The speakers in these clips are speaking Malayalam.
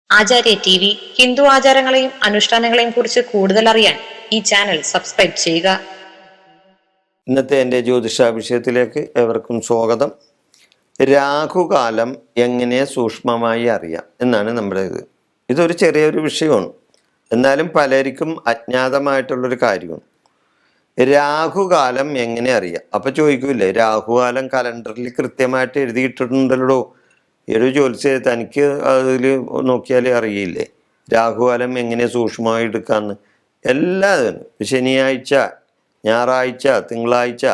ആചാര്യ TV ഹിന്ദു ആചാരങ്ങളെയും അനുഷ്ഠാനങ്ങളെയും കുറിച്ച് കൂടുതൽ അറിയാൻ ഈ ചാനൽ സബ്സ്ക്രൈബ് ചെയ്യുക. ഇന്നത്തെ എൻ്റെ ജ്യോതിഷ വിഷയത്തിലേക്ക് ഏവർക്കും സ്വാഗതം. രാഹുകാലം എങ്ങനെ സൂക്ഷ്മമായി അറിയാം എന്നാണ് നമ്മുടെ ഇതൊരു ചെറിയൊരു വിഷയമാണ്, എന്നാലും പലർക്കും അജ്ഞാതമായിട്ടുള്ളൊരു കാര്യമാണ്. രാഹുകാലം എങ്ങനെ അറിയാം? അപ്പം ചോദിക്കൂലേ, രാഹുകാലം കലണ്ടറിൽ കൃത്യമായിട്ട് എഴുതിയിട്ടുണ്ടല്ലോ, ഒരു ജ്യോത്സ്യ തനിക്ക് അതിൽ നോക്കിയാൽ അറിയില്ലേ രാഹുകാലം എങ്ങനെ സൂക്ഷ്മമായി എടുക്കാമെന്ന്? എല്ലാതും ശനിയാഴ്ച, ഞായറാഴ്ച, തിങ്കളാഴ്ച,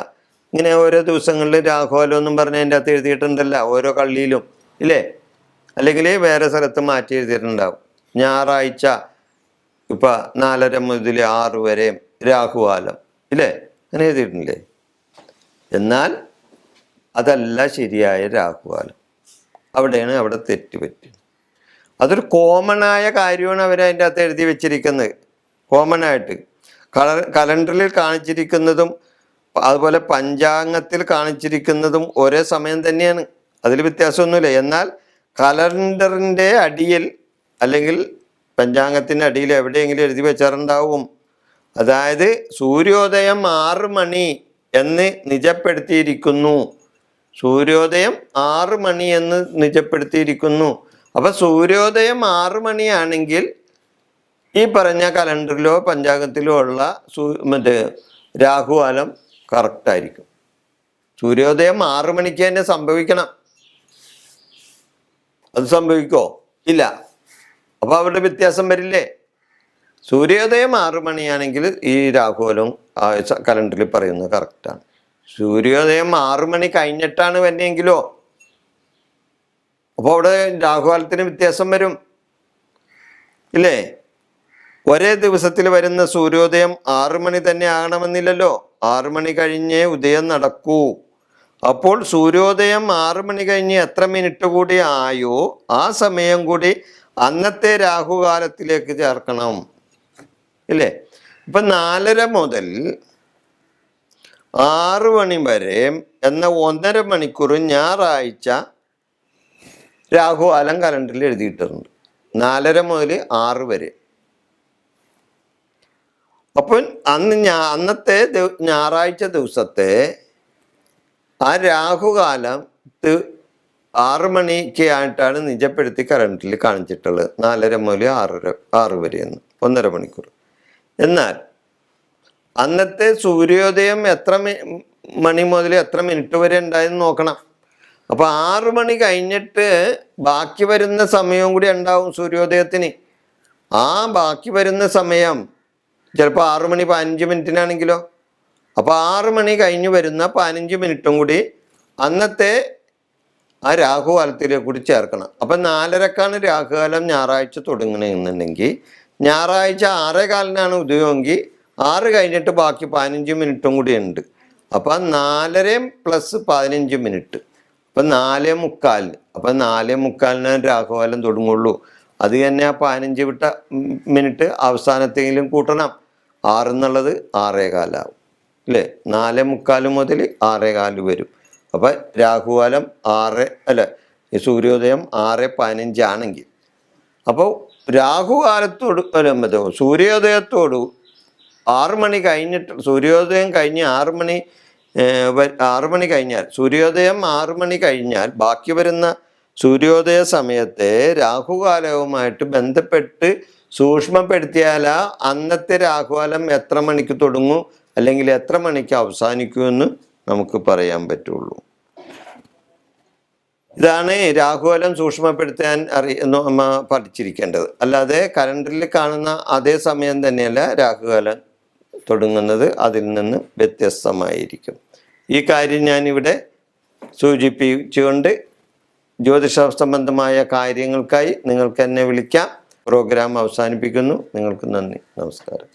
ഇങ്ങനെ ഓരോ ദിവസങ്ങളിൽ രാഹുകാലം എന്നും പറഞ്ഞ് അതിൻ്റെ അകത്ത് എഴുതിയിട്ടുണ്ടല്ല, ഓരോ കള്ളിയിലും ഇല്ലേ? അല്ലെങ്കിൽ വേറെ സ്ഥലത്ത് മാറ്റി എഴുതിയിട്ടുണ്ടാവും. ഞായറാഴ്ച ഇപ്പം 4:30 മുതൽ 6 വരെ രാഹുകാലം ഇല്ലേ, അങ്ങനെ എഴുതിയിട്ടില്ലേ? എന്നാൽ അതല്ല ശരിയായ രാഹുകാലം. അവിടെ തെറ്റുപറ്റി. അതൊരു കോമണായ കാര്യമാണ് അവരതിൻ്റെ അകത്ത് എഴുതി വെച്ചിരിക്കുന്നത്. കോമണായിട്ട് കലണ്ടറിൽ കാണിച്ചിരിക്കുന്നതും അതുപോലെ പഞ്ചാംഗത്തിൽ കാണിച്ചിരിക്കുന്നതും ഒരേ സമയം തന്നെയാണ്, അതിൽ വ്യത്യാസമൊന്നുമില്ല. എന്നാൽ കലണ്ടറിൻ്റെ അടിയിൽ അല്ലെങ്കിൽ പഞ്ചാംഗത്തിൻ്റെ അടിയിൽ എവിടെയെങ്കിലും എഴുതി വെച്ചാറുണ്ടാവും. അതായത് സൂര്യോദയം 6 മണി എന്ന് നിജപ്പെടുത്തിയിരിക്കുന്നു, സൂര്യോദയം 6 മണി എന്ന് നിജപ്പെടുത്തിയിരിക്കുന്നു. അപ്പം സൂര്യോദയം 6 മണിയാണെങ്കിൽ ഈ പറഞ്ഞ കലണ്ടറിലോ പഞ്ചാംഗത്തിലോ ഉള്ള രാഹുകാലം കറക്റ്റായിരിക്കും. സൂര്യോദയം 6 മണിക്ക് തന്നെ സംഭവിക്കണം. അത് സംഭവിക്കോ? ഇല്ല. അപ്പോൾ അവിടെ വ്യത്യാസം വരില്ലേ? സൂര്യോദയം 6 മണിയാണെങ്കിൽ ഈ രാഹുകാലം കലണ്ടറിൽ പറയുന്നത് കറക്റ്റാണ്. സൂര്യോദയം 6 മണി കഴിഞ്ഞിട്ടാണ് വരുന്നതെങ്കിലോ അപ്പോൾ അവിടെ രാഹുകാലത്തിന് വ്യത്യാസം വരും ഇല്ലേ? ഒരേ ദിവസത്തിൽ വരുന്ന സൂര്യോദയം 6 മണി തന്നെ ആകണമെന്നില്ലല്ലോ. 6 മണി കഴിഞ്ഞേ ഉദയം നടക്കൂ. അപ്പോൾ സൂര്യോദയം 6 മണി കഴിഞ്ഞ് എത്ര മിനിറ്റ് കൂടി ആയോ ആ സമയം കൂടി അന്നത്തെ രാഹുകാലത്തിലേക്ക് ചേർക്കണം ഇല്ലേ? ഇപ്പം 4:30 മുതൽ 6 മണി വരെ എന്ന 1.5 മണിക്കൂർ ഞായറാഴ്ച രാഹുകാലം കലണ്ടറിൽ എഴുതിയിട്ടുണ്ട്. 4:30 മുതൽ 6 വരെ. അപ്പോൾ അന്നത്തെ ഞായറാഴ്ച ദിവസത്തെ ആ രാഹുകാലം 6 മണിക്ക് ആയിട്ടാണ് നിജപ്പെടുത്തി കലണ്ടറിൽ കാണിച്ചിട്ടുള്ളത്. 4:30 മുതൽ 6 വരെ എന്ന് 1.5 മണിക്കൂർ. എന്നാൽ അന്നത്തെ സൂര്യോദയം എത്ര മണി മുതൽ എത്ര മിനിറ്റ് വരെ ഉണ്ടായെന്ന് നോക്കണം. അപ്പോൾ 6 മണി കഴിഞ്ഞിട്ട് ബാക്കി വരുന്ന സമയവും കൂടി ഉണ്ടാവും സൂര്യോദയത്തിന്. ആ ബാക്കി വരുന്ന സമയം ചിലപ്പോൾ 6 മണി 15 മിനിറ്റിനാണെങ്കിലോ, അപ്പോൾ 6 മണി കഴിഞ്ഞ് വരുന്ന 15 മിനിറ്റും കൂടി അന്നത്തെ ആ രാഹുകാലത്തിലേക്ക് കൂടി ചേർക്കണം. അപ്പം 4:30ക്കാണ് രാഹുകാലം ഞായറാഴ്ച തുടങ്ങണമെന്നുണ്ടെങ്കിൽ ഞായറാഴ്ച 6:15 ഉദയമെങ്കിൽ 6 കഴിഞ്ഞിട്ട് ബാക്കി 15 മിനിറ്റും കൂടി ഉണ്ട്. അപ്പം 4:30 + 15 മിനിറ്റ്, അപ്പം 4:45. അപ്പം 4:45 രാഹുകാലം തുടങ്ങുള്ളൂ. അത് തന്നെ ആ 15 വിട്ട മിനിറ്റ് അവസാനത്തെങ്കിലും കൂട്ടണം. 6 എന്നുള്ളത് 6:15 ആവും അല്ലേ? 4:45 മുതൽ 6:15 വരും. അപ്പം രാഹുകാലം സൂര്യോദയം 6:15 ആണെങ്കിൽ അപ്പോൾ രാഹുകാലത്തോട് സൂര്യോദയത്തോട് 6 മണി കഴിഞ്ഞിട്ട് സൂര്യോദയം കഴിഞ്ഞ് 6 മണി കഴിഞ്ഞാൽ സൂര്യോദയം 6 മണി കഴിഞ്ഞാൽ ബാക്കി വരുന്ന സൂര്യോദയ സമയത്തെ രാഹുകാലവുമായിട്ട് ബന്ധപ്പെട്ട് സൂക്ഷ്മപ്പെടുത്തിയാൽ അന്നത്തെ രാഹുകാലം എത്ര മണിക്ക് തുടങ്ങും അല്ലെങ്കിൽ എത്ര മണിക്ക് അവസാനിക്കുമെന്ന് നമുക്ക് പറയാൻ പറ്റുള്ളൂ. ഇതാണ് രാഹുകാലം സൂക്ഷ്മപ്പെടുത്താൻ പഠിച്ചിരിക്കേണ്ടത്. അല്ലാതെ കലണ്ടറിൽ കാണുന്ന അതേ സമയം തന്നെയല്ല രാഹുകാലം തുടങ്ങുന്നത്, അതിൽ നിന്ന് വ്യത്യസ്തമായിരിക്കും. ഈ കാര്യം ഞാനിവിടെ സൂചിപ്പിച്ചുകൊണ്ട് ജ്യോതിഷ സംബന്ധമായ കാര്യങ്ങൾക്കായി നിങ്ങൾക്ക് എന്നെ വിളിക്കാം. പ്രോഗ്രാം അവസാനിപ്പിക്കുന്നു. നിങ്ങൾക്ക് നന്ദി, നമസ്കാരം.